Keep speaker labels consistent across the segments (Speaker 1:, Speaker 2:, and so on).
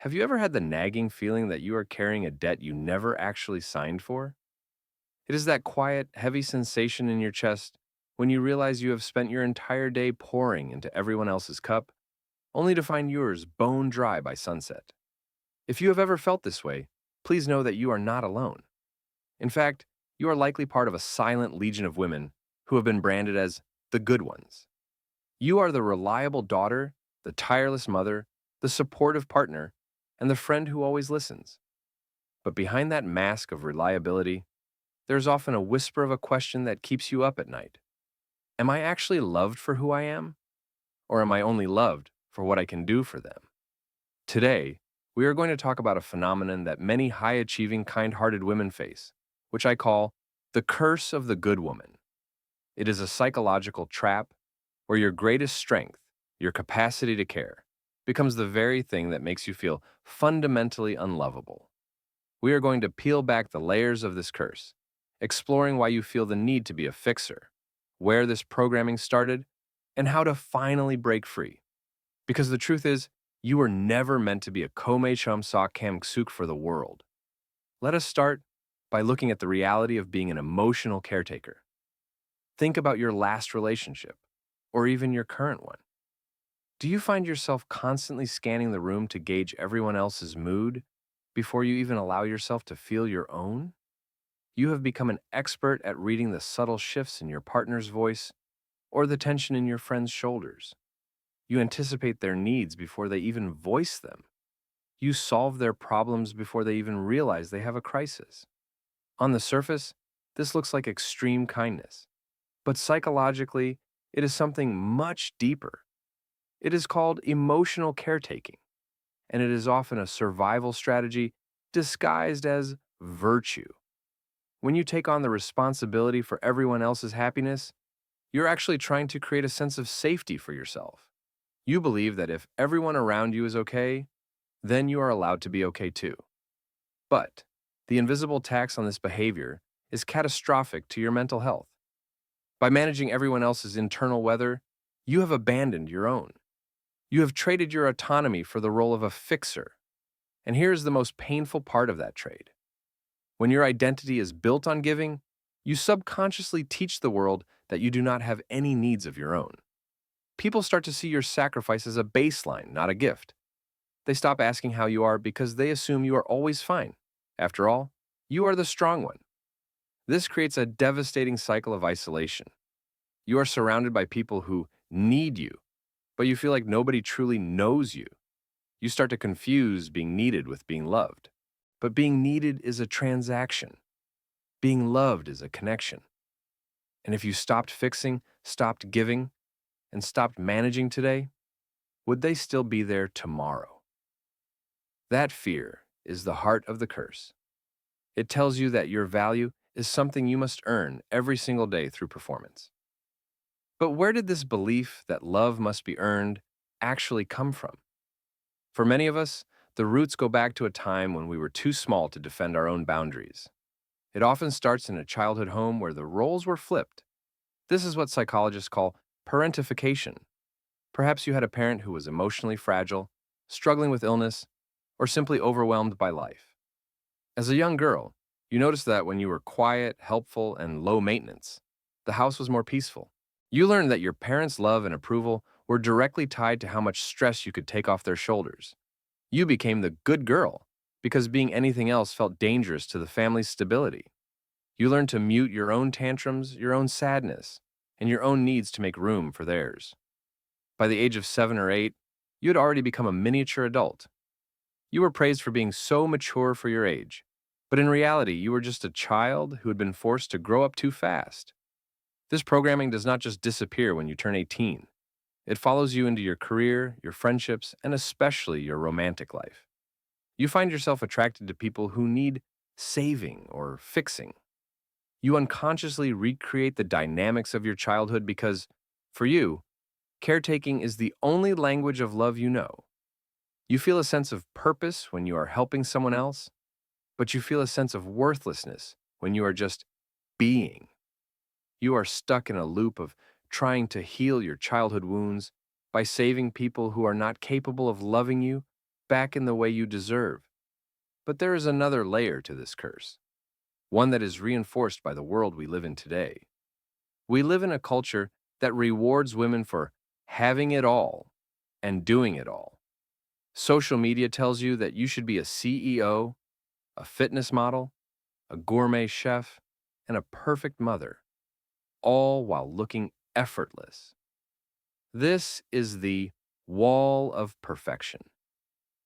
Speaker 1: Have you ever had the nagging feeling that you are carrying a debt you never actually signed for? It is that quiet, heavy sensation in your chest when you realize you have spent your entire day pouring into everyone else's cup, only to find yours bone dry by sunset. If you have ever felt this way, please know that you are not alone. In fact, you are likely part of a silent legion of women who have been branded as the good ones. You are the reliable daughter, the tireless mother, the supportive partner, and the friend who always listens. But behind that mask of reliability, there's often a whisper of a question that keeps you up at night. Am I actually loved for who I am? Or am I only loved for what I can do for them? Today, we are going to talk about a phenomenon that many high achieving, kind hearted women face, which I call the curse of the good woman. It is a psychological trap where your greatest strength, your capacity to care, becomes the very thing that makes you feel fundamentally unlovable. We are going to peel back the layers of this curse, exploring why you feel the need to be a fixer, where this programming started, and how to finally break free. Because the truth is, you were never meant to be a Kome Chum Sok Kam Ksuk for the world. Let us start by looking at the reality of being an emotional caretaker. Think about your last relationship, or even your current one. Do you find yourself constantly scanning the room to gauge everyone else's mood before you even allow yourself to feel your own? You have become an expert at reading the subtle shifts in your partner's voice or the tension in your friend's shoulders. You anticipate their needs before they even voice them. You solve their problems before they even realize they have a crisis. On the surface, this looks like extreme kindness, but psychologically, it is something much deeper. It is called emotional caretaking, and it is often a survival strategy disguised as virtue. When you take on the responsibility for everyone else's happiness, you're actually trying to create a sense of safety for yourself. You believe that if everyone around you is okay, then you are allowed to be okay too. But the invisible tax on this behavior is catastrophic to your mental health. By managing everyone else's internal weather, you have abandoned your own. You have traded your autonomy for the role of a fixer. And here is the most painful part of that trade. When your identity is built on giving, you subconsciously teach the world that you do not have any needs of your own. People start to see your sacrifice as a baseline, not a gift. They stop asking how you are because they assume you are always fine. After all, you are the strong one. This creates a devastating cycle of isolation. You are surrounded by people who need you, but you feel like nobody truly knows you. You start to confuse being needed with being loved. But being needed is a transaction. Being loved is a connection. And if you stopped fixing, stopped giving, and stopped managing today, would they still be there tomorrow? That fear is the heart of the curse. It tells you that your value is something you must earn every single day through performance. But where did this belief that love must be earned actually come from? For many of us, the roots go back to a time when we were too small to defend our own boundaries. It often starts in a childhood home where the roles were flipped. This is what psychologists call parentification. Perhaps you had a parent who was emotionally fragile, struggling with illness, or simply overwhelmed by life. As a young girl, you noticed that when you were quiet, helpful, and low maintenance, the house was more peaceful. You learned that your parents' love and approval were directly tied to how much stress you could take off their shoulders. You became the good girl because being anything else felt dangerous to the family's stability. You learned to mute your own tantrums, your own sadness, and your own needs to make room for theirs. By the age of 7 or 8, you had already become a miniature adult. You were praised for being so mature for your age, but in reality, you were just a child who had been forced to grow up too fast. This programming does not just disappear when you turn 18. It follows you into your career, your friendships, and especially your romantic life. You find yourself attracted to people who need saving or fixing. You unconsciously recreate the dynamics of your childhood because, for you, caretaking is the only language of love you know. You feel a sense of purpose when you are helping someone else, but you feel a sense of worthlessness when you are just being. You are stuck in a loop of trying to heal your childhood wounds by saving people who are not capable of loving you back in the way you deserve. But there is another layer to this curse, one that is reinforced by the world we live in today. We live in a culture that rewards women for having it all and doing it all. Social media tells you that you should be a CEO, a fitness model, a gourmet chef, and a perfect mother, all while looking effortless. This is the wall of perfection.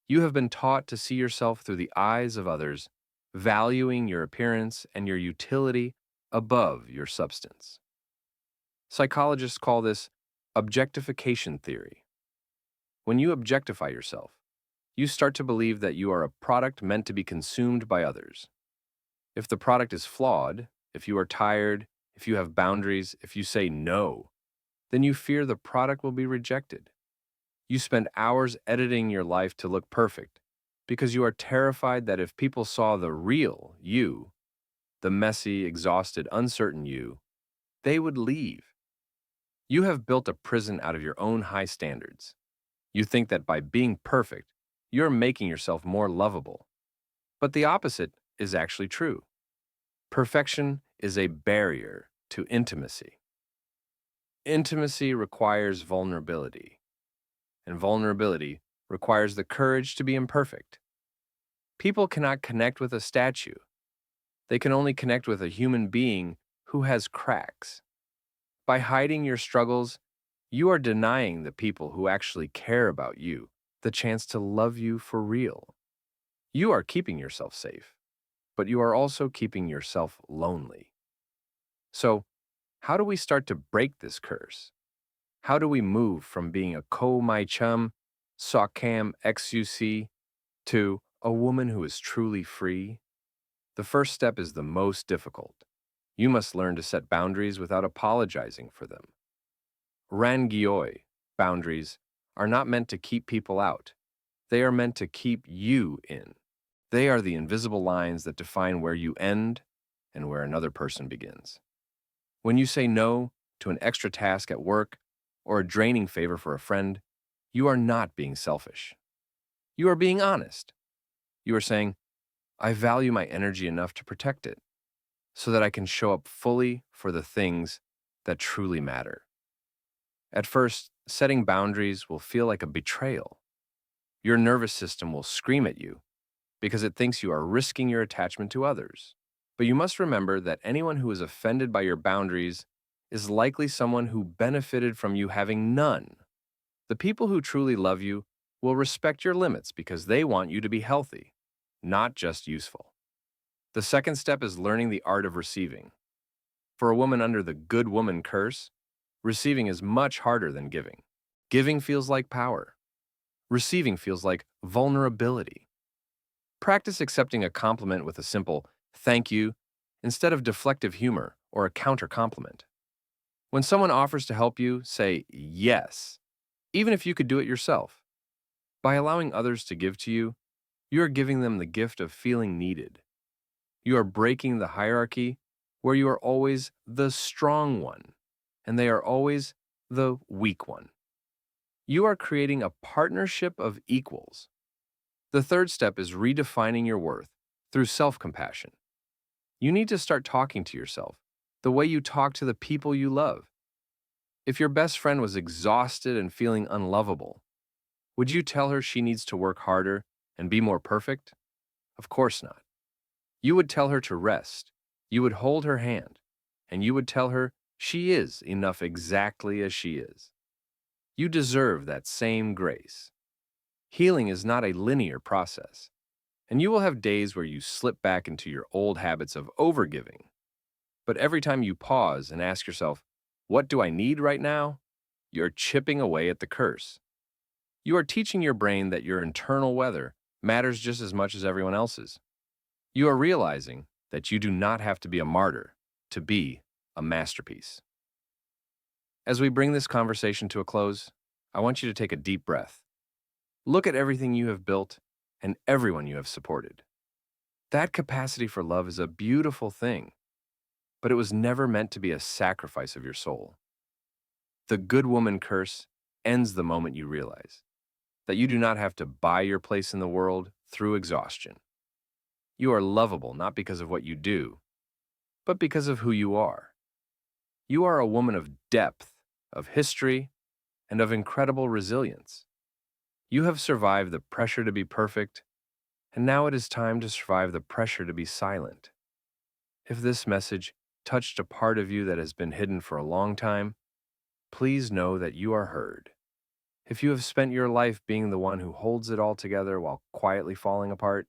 Speaker 1: You have been taught to see yourself through the eyes of others, valuing your appearance and your utility above your substance. Psychologists call this objectification theory. When you objectify yourself, you start to believe that you are a product meant to be consumed by others. If the product is flawed, if you are tired, if you have boundaries, if you say no, then you fear the product will be rejected. You spend hours editing your life to look perfect because you are terrified that if people saw the real you, the messy, exhausted, uncertain you, they would leave. You have built a prison out of your own high standards. You think that by being perfect, you're making yourself more lovable. But the opposite is actually true. Perfection is a barrier to intimacy. Intimacy requires vulnerability, and vulnerability requires the courage to be imperfect. People cannot connect with a statue. They can only connect with a human being who has cracks. By hiding your struggles, you are denying the people who actually care about you the chance to love you for real. You are keeping yourself safe, but you are also keeping yourself lonely. So, how do we start to break this curse? How do we move from being a my chum, Socam XUC, to a woman who is truly free? The first step is the most difficult. You must learn to set boundaries without apologizing for them. Rangioi, boundaries, are not meant to keep people out. They are meant to keep you in. They are the invisible lines that define where you end and where another person begins. When you say no to an extra task at work or a draining favor for a friend, you are not being selfish. You are being honest. You are saying, I value my energy enough to protect it so that I can show up fully for the things that truly matter. At first, setting boundaries will feel like a betrayal. Your nervous system will scream at you because it thinks you are risking your attachment to others. But you must remember that anyone who is offended by your boundaries is likely someone who benefited from you having none. The people who truly love you will respect your limits because they want you to be healthy, not just useful. The second step is learning the art of receiving. For a woman under the good woman curse, receiving is much harder than giving. Giving feels like power. Receiving feels like vulnerability. Practice accepting a compliment with a simple thank you instead of deflective humor or a counter compliment. When someone offers to help you, say yes, even if you could do it yourself. By allowing others to give to you, you are giving them the gift of feeling needed. You are breaking the hierarchy where you are always the strong one and they are always the weak one. You are creating a partnership of equals. The third step is redefining your worth through self-compassion. You need to start talking to yourself the way you talk to the people you love. If your best friend was exhausted and feeling unlovable, would you tell her she needs to work harder and be more perfect? Of course not. You would tell her to rest, you would hold her hand, and you would tell her she is enough exactly as she is. You deserve that same grace. Healing is not a linear process, and you will have days where you slip back into your old habits of overgiving. But every time you pause and ask yourself, what do I need right now? You're chipping away at the curse. You are teaching your brain that your internal weather matters just as much as everyone else's. You are realizing that you do not have to be a martyr to be a masterpiece. As we bring this conversation to a close, I want you to take a deep breath. Look at everything you have built and everyone you have supported. That capacity for love is a beautiful thing, but it was never meant to be a sacrifice of your soul. The good woman curse ends the moment you realize that you do not have to buy your place in the world through exhaustion. You are lovable not because of what you do, but because of who you are. You are a woman of depth, of history, and of incredible resilience. You have survived the pressure to be perfect, and now it is time to survive the pressure to be silent. If this message touched a part of you that has been hidden for a long time, please know that you are heard. If you have spent your life being the one who holds it all together while quietly falling apart,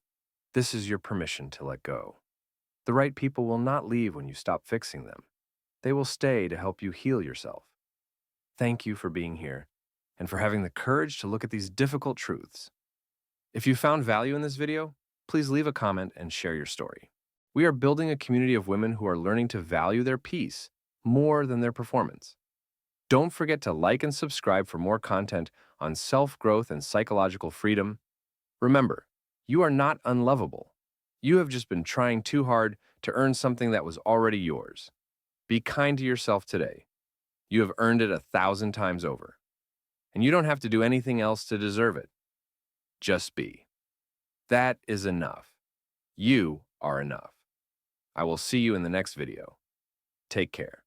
Speaker 1: this is your permission to let go. The right people will not leave when you stop fixing them. They will stay to help you heal yourself. Thank you for being here and for having the courage to look at these difficult truths. If you found value in this video, please leave a comment and share your story. We are building a community of women who are learning to value their peace more than their performance. Don't forget to like and subscribe for more content on self-growth and psychological freedom. Remember, you are not unlovable. You have just been trying too hard to earn something that was already yours. Be kind to yourself today. You have earned it 1,000 times over. And you don't have to do anything else to deserve it. Just be. That is enough. You are enough. I will see you in the next video. Take care.